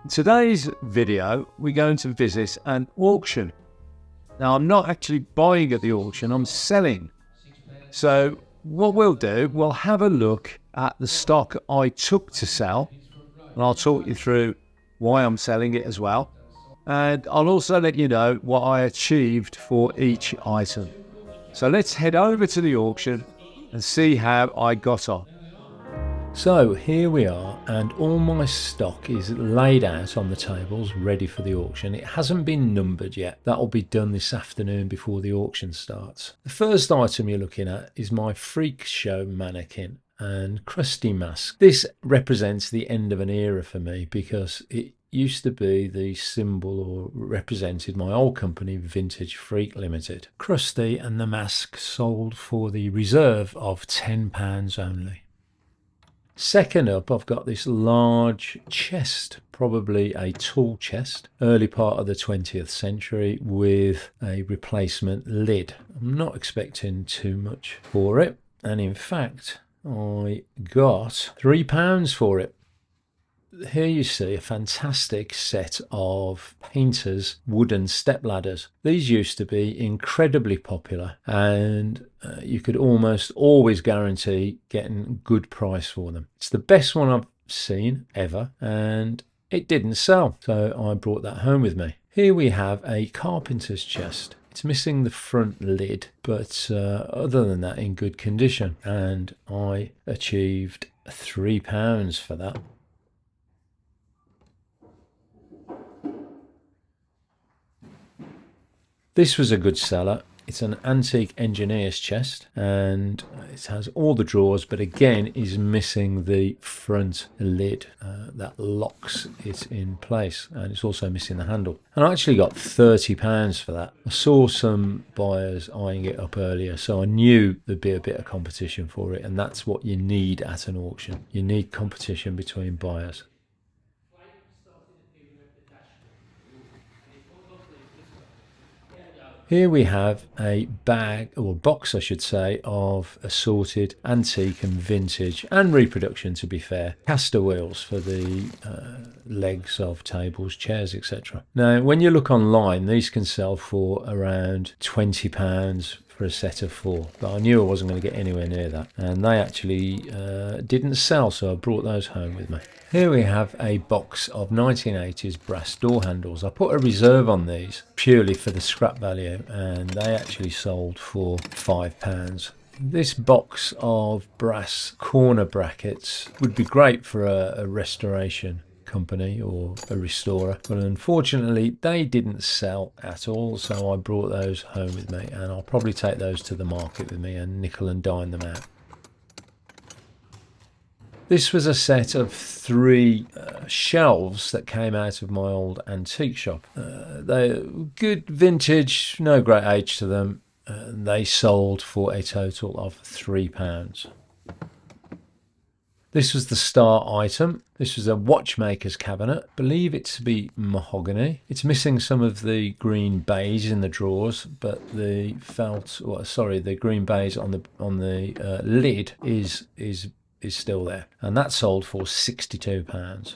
In today's video, we're going to visit an auction. Now, I'm not actually buying at the auction, I'm selling. So what we'll do, we'll have a look at the stock I took to sell, and I'll talk you through why I'm selling it as well. And I'll also let you know what I achieved for each item. So let's head over to the auction and see how I got on. So here we are, and all my stock is laid out on the tables ready for the auction. It hasn't been numbered yet. That'll be done this afternoon before the auction starts. The first item you're looking at is my freak show mannequin and crusty mask. This represents the end of an era for me because it used to be the symbol or represented my old company, Vintage Freak Limited. Krusty and the mask sold for the reserve of £10 only. Second up, I've got this large chest, probably a tall chest, early part of the 20th century with a replacement lid. I'm not expecting too much for it, and in fact, I got £3 for it. Here you see a fantastic set of painters' wooden step ladders. These used to be incredibly popular, and you could almost always guarantee getting a good price for them. It's the best one I've seen ever, and it didn't sell, so I brought that home with me. Here we have a carpenter's chest. It's missing the front lid, but other than that, in good condition, and I achieved £3 for that. This was a good seller. It's an antique engineer's chest, and it has all the drawers, but again is missing the front lid that locks it in place, and it's also missing the handle. And I actually got £30 for that. I saw some buyers eyeing it up earlier, so I knew there'd be a bit of competition for it, and that's what you need at an auction. You need competition between buyers. Here we have a bag, or box I should say, of assorted antique and vintage and reproduction, to be fair, caster wheels for the legs of tables, chairs, etc. Now when you look online, these can sell for around £20 for a set of 4, but I knew I wasn't going to get anywhere near that, and they actually didn't sell, so I brought those home with me. Here we have a box of 1980s brass door handles. I put a reserve on these purely for the scrap value, and they actually sold for £5. This box of brass corner brackets would be great for a restoration company or a restorer, but unfortunately they didn't sell at all, so I brought those home with me, and I'll probably take those to the market with me and nickel and dime them out. This was a set of 3 shelves that came out of my old antique shop. They're good vintage, no great age to them. They sold for a total of £3. This was the star item. This was a watchmaker's cabinet. I believe it to be mahogany. It's missing some of the green baize in the drawers, but the the green baize on the lid is still there, and that sold for £62.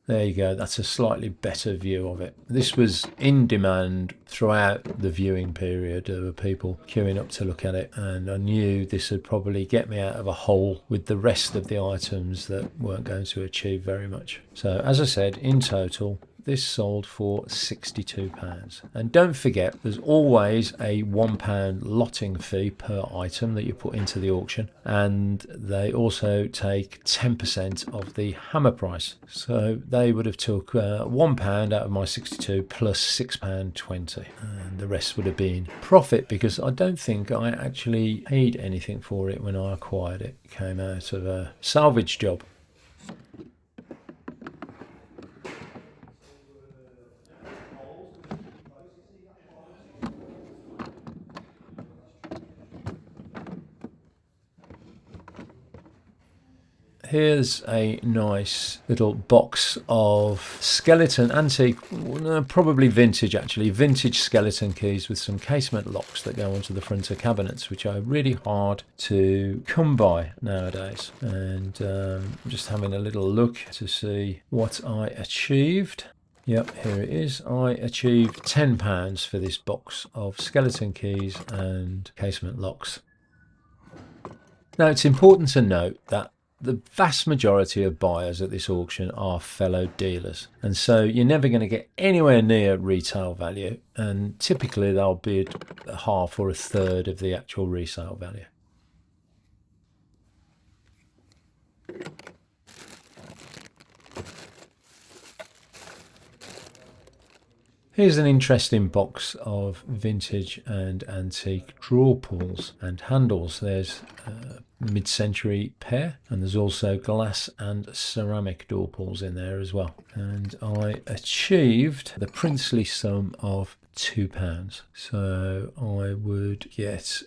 There you go, that's a slightly better view of it. This was in demand throughout the viewing period. There were people queuing up to look at it, and I knew this would probably get me out of a hole with the rest of the items that weren't going to achieve very much. So as I said, in total this sold for £62. And don't forget, there's always a £1 lotting fee per item that you put into the auction, and they also take 10% of the hammer price. So they would have took £1 out of my 62 plus £6.20, and the rest would have been profit, because I don't think I actually paid anything for it when I acquired it. It came out of a salvage job. here's a nice little box of skeleton antique, probably vintage actually, vintage skeleton keys with some casement locks that go onto the front of cabinets, which are really hard to come by nowadays. And I'm just having a little look to see what I achieved. Yep, here it is. I achieved £10 for this box of skeleton keys and casement locks. Now, it's important to note that the vast majority of buyers at this auction are fellow dealers, and so you're never going to get anywhere near retail value, and typically they'll bid a half or a third of the actual resale value. Here's an interesting box of vintage and antique drawer pulls and handles. There's a mid-century pair, and there's also glass and ceramic door pulls in there as well. And I achieved the princely sum of £2. So I would get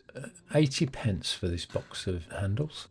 80 pence for this box of handles.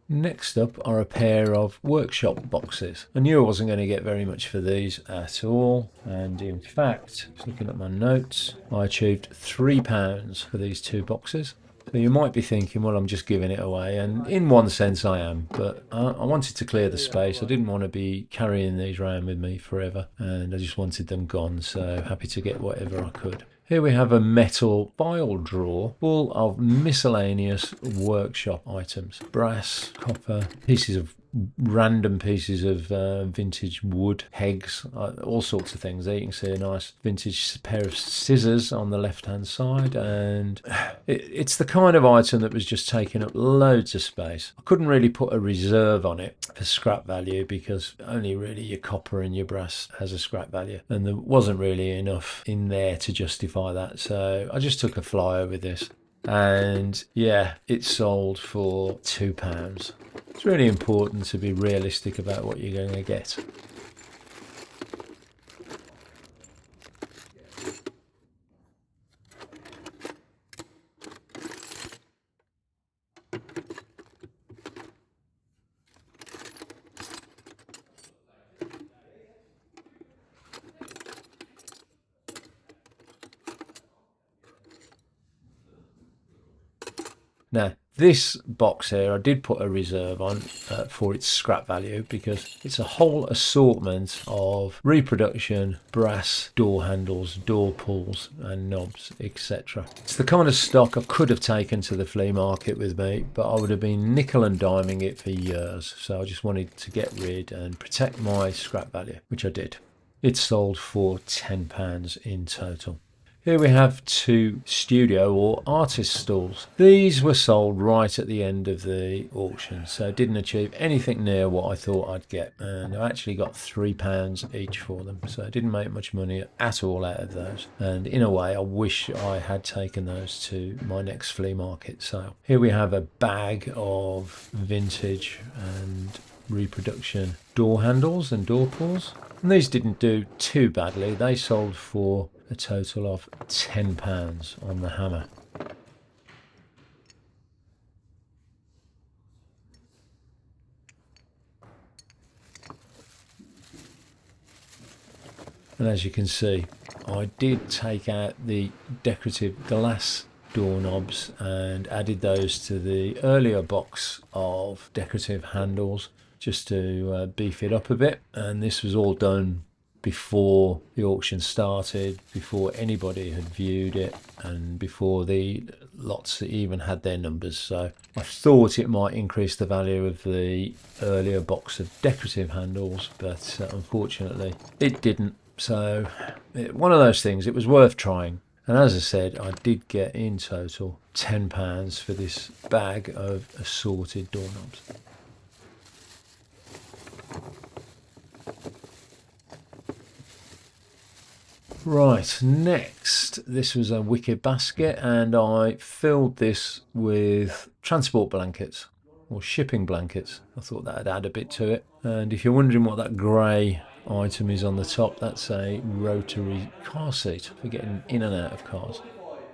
Next up are a pair of workshop boxes. I knew I wasn't going to get very much for these at all, and in fact, just looking at my notes, I achieved £3 for these two boxes. So you might be thinking, well, I'm just giving it away, and in one sense I am, but I wanted to clear the space. I didn't want to be carrying these around with me forever, and I just wanted them gone, so happy to get whatever I could. Here we have a metal file drawer full of miscellaneous workshop items. Brass, copper, pieces of random pieces of vintage wood, pegs, all sorts of things. There you can see a nice vintage pair of scissors on the left hand side, and it's the kind of item that was just taking up loads of space. I couldn't really put a reserve on it for scrap value because only really your copper and your brass has a scrap value, and there wasn't really enough in there to justify that, so I just took a flyer with this. And yeah, it sold for £2. It's really important to be realistic about what you're going to get. Now, this box here, I did put a reserve on for its scrap value because it's a whole assortment of reproduction, brass, door handles, door pulls and knobs, etc. It's the kind of stock I could have taken to the flea market with me, but I would have been nickel and diming it for years. So I just wanted to get rid and protect my scrap value, which I did. It sold for £10 in total. Here we have two studio or artist stools. These were sold right at the end of the auction, so didn't achieve anything near what I thought I'd get, and I actually got £3 each for them, so I didn't make much money at all out of those, and in a way I wish I had taken those to my next flea market sale. Here we have a bag of vintage and reproduction door handles and door pulls, and these didn't do too badly. They sold for a total of £10 on the hammer. And as you can see, I did take out the decorative glass doorknobs and added those to the earlier box of decorative handles just to beef it up a bit, and this was all done before the auction started, before anybody had viewed it, and before the lots even had their numbers. So I thought it might increase the value of the earlier box of decorative handles, but unfortunately it didn't. So one of those things, it was worth trying. And as I said, I did get in total £10 for this bag of assorted doorknobs. Right, next, this was a wicker basket, and I filled this with transport blankets. or shipping blankets. I thought that'd add a bit to it. And if you're wondering what that grey item is on the top, that's a rotary car seat for getting in and out of cars.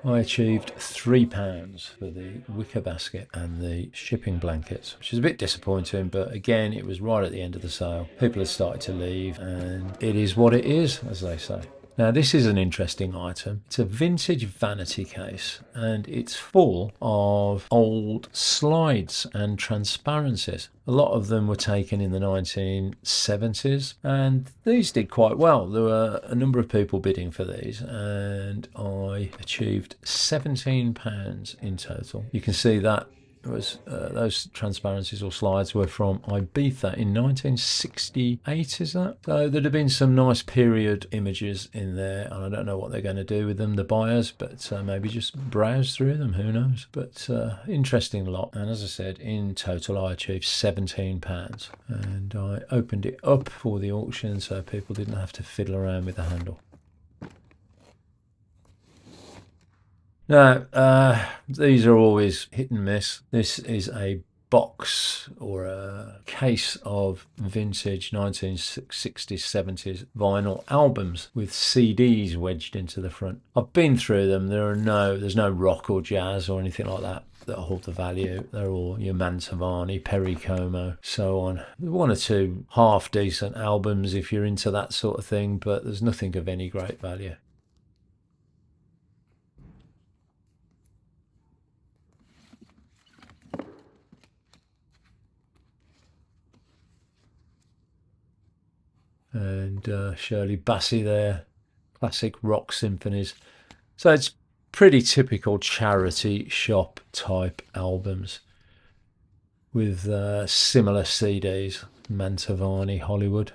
I achieved £3 for the wicker basket and the shipping blankets, which is a bit disappointing, but again, it was right at the end of the sale. People had started to leave, and it is what it is, as they say. Now, this is an interesting item. It's a vintage vanity case, and it's full of old slides and transparencies. A lot of them were taken in the 1970s, and these did quite well. There were a number of people bidding for these, and I achieved £17 in total. You can see that was those transparencies or slides were from Ibiza in 1968, is that? So there'd have been some nice period images in there, and I don't know what they're going to do with them, the buyers, but maybe just browse through them, who knows. But interesting lot, and as I said, in total I achieved £17, and I opened it up for the auction so people didn't have to fiddle around with the handle. Now, these are always hit and miss. This is a box or a case of vintage 1960s, 70s vinyl albums with CDs wedged into the front. I've been through them. There's no rock or jazz or anything like that hold the value. They're all your Mantovani, Perry Como, so on. One or two half decent albums if you're into that sort of thing, but there's nothing of any great value. And Shirley Bassey there, classic rock symphonies. So it's pretty typical charity shop type albums with similar CDs, Mantovani, Hollywood.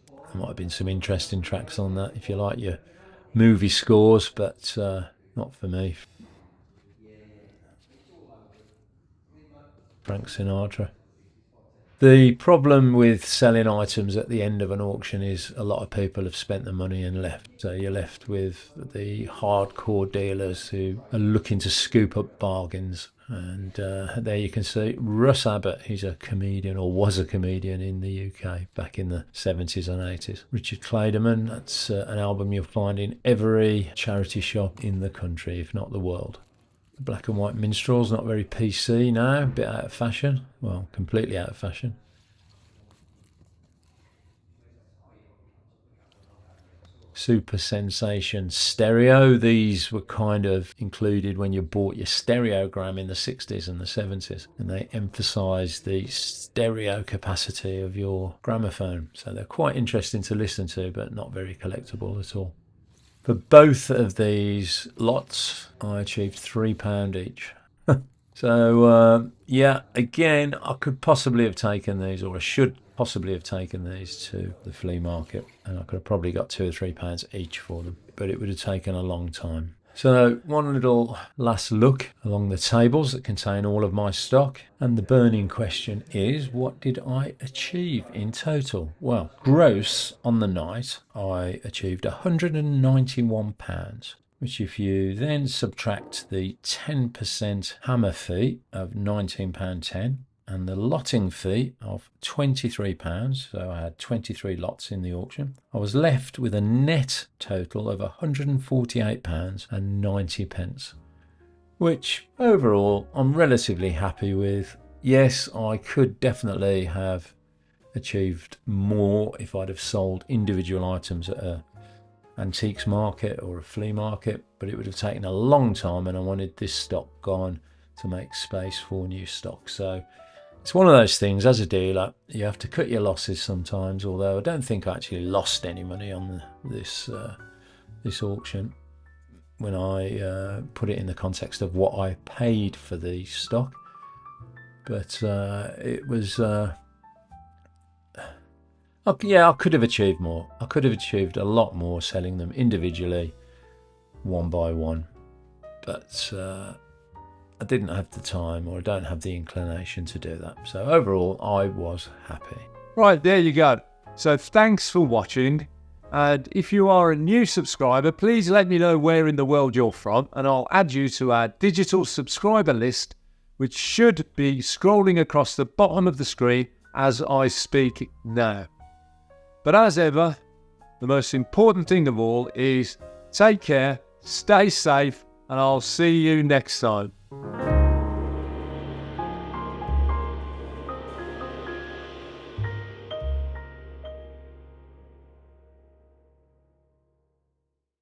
There might have been some interesting tracks on that if you like your movie scores, but not for me. Frank Sinatra. The problem with selling items at the end of an auction is a lot of people have spent the money and left. So you're left with the hardcore dealers who are looking to scoop up bargains. And there you can see Russ Abbott. He's a comedian, or was a comedian in the UK back in the 70s and 80s. Richard Clayderman, that's an album you'll find in every charity shop in the country, if not the world. Black and white minstrels, not very PC now, a bit out of fashion. Well, completely out of fashion. Super Sensation stereo. These were kind of included when you bought your stereogram in the 60s and the 70s, and they emphasised the stereo capacity of your gramophone. So they're quite interesting to listen to, but not very collectible at all. For both of these lots, I achieved £3 each. So, yeah, again, I could possibly have taken these, or I should possibly have taken these to the flea market, and I could have probably got £2 or £3 each for them, but it would have taken a long time. So one little last look along the tables that contain all of my stock, and the burning question is, what did I achieve in total? Well, gross on the night I achieved £191, which if you then subtract the 10% hammer fee of £19.10 and the lotting fee of £23, so I had 23 lots in the auction, I was left with a net total of £148.90, which overall I'm relatively happy with. Yes, I could definitely have achieved more if I'd have sold individual items at a antiques market or a flea market, but it would have taken a long time, and I wanted this stock gone to make space for new stock. So it's one of those things, as a dealer, you have to cut your losses sometimes, although I don't think I actually lost any money on this auction when I put it in the context of what I paid for the stock. But it was... yeah, I could have achieved more. I could have achieved a lot more selling them individually, one by one. But I didn't have the time, or I don't have the inclination to do that. So overall, I was happy. Right, there you go. So thanks for watching. And if you are a new subscriber, please let me know where in the world you're from, and I'll add you to our digital subscriber list which should be scrolling across the bottom of the screen as I speak now. But as ever, the most important thing of all is take care, stay safe, and I'll see you next time.